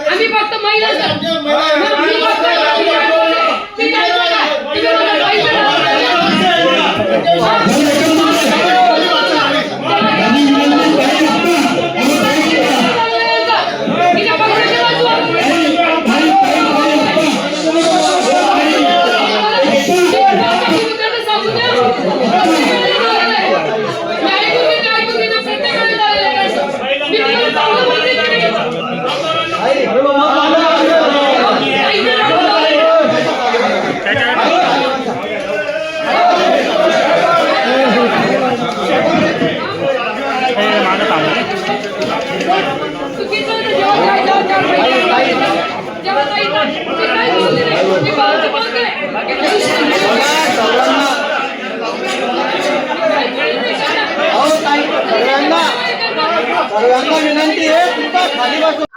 आम्ही फक्त महिला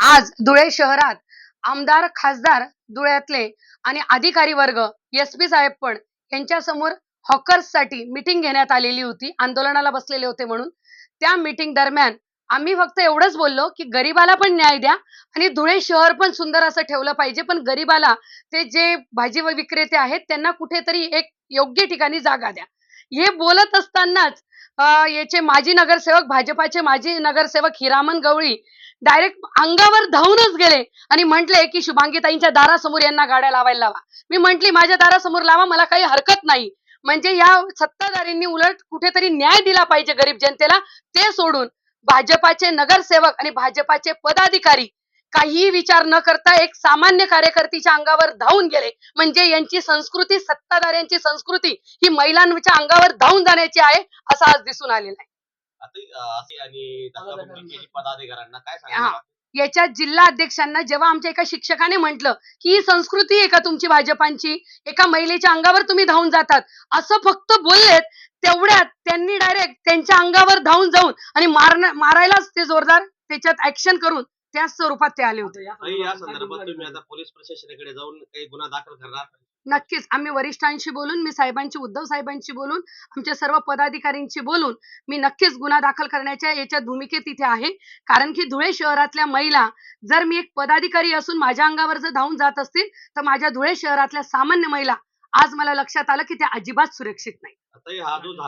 आज धुळे शहरात आमदार खासदार धुळ्यातले आणि अधिकारी वर्ग एसपी साहेब पण यांच्या समोर हॉकर्स साठी मीटिंग घेण्यात आलेली होती। आंदोलनाला बसलेले होते म्हणून त्या मीटिंग दरम्यान आम्ही फक्त एवढंच बोललो की गरीबाला पण न्याय द्या आणि धुळे शहर पण सुंदर असं ठेवलं पाहिजे, पण गरीबाला ते जे भाजी विक्रेते आहेत त्यांना कुठेतरी एक योग्य ठिकाणी जागा द्या। हे बोलत असतानाच याचे माजी नगरसेवक भाजपाचे माजी नगरसेवक हिरामन गवळी डायरेक्ट अंगावर धावूनच गेले आणि म्हटले की शुभांगीताईंच्या दारासमोर यांना गाड्या लावायला लावा। मी म्हटली माझ्या दारासमोर लावा, मला काही हरकत नाही। म्हणजे या सत्ताधाऱ्यांनी उलट कुठेतरी न्याय दिला पाहिजे गरीब जनतेला, ते सोडून भाजपाचे नगरसेवक आणि भाजपाचे पदाधिकारी काही विचार न करता एक सामान्य कार्यकर्त्याच्या अंगावर धावून गेले। म्हणजे यांची संस्कृती, सत्ताधाऱ्यांची संस्कृती ही महिलांच्या अंगावर धावून जाण्याची आहे असं आज दिसून आलेलं आहे। याच्या जिल्हा अध्यक्षांना जेव्हा आमच्या एका शिक्षकाने म्हटलं की ही संस्कृती आहे का तुमची भाजपांची, एका महिलेच्या अंगावर तुम्ही धावून जातात असं फक्त बोललेत, तेवढ्यात त्यांनी डायरेक्ट त्यांच्या अंगावर धावून जाऊन आणि मारायलाच ते जोरदार त्याच्यात ऍक्शन करून त्या स्वरूपात ते आले होते। या संदर्भात तुम्ही आता पोलीस प्रशासनाकडे जाऊन काही गुन्हा दाखल करणार? नक्कीच आम्ही वरिष्ठांशी बोलून, मी साहेबांची, उद्धव साहेबांशी बोलून, आमच्या सर्व पदाधिकाऱ्यांशी बोलून मी नक्कीच गुन्हा दाखल करण्याच्या याच्यात भूमिकेत इथे आहे। कारण की धुळे शहरातल्या महिला, जर मी एक पदाधिकारी असून माझ्या अंगावर जर धावून जात असतील तर माझ्या धुळे शहरातल्या सामान्य महिला आज मला लक्षात आलं की त्या अजिबात सुरक्षित नाही। आता हा जो झाला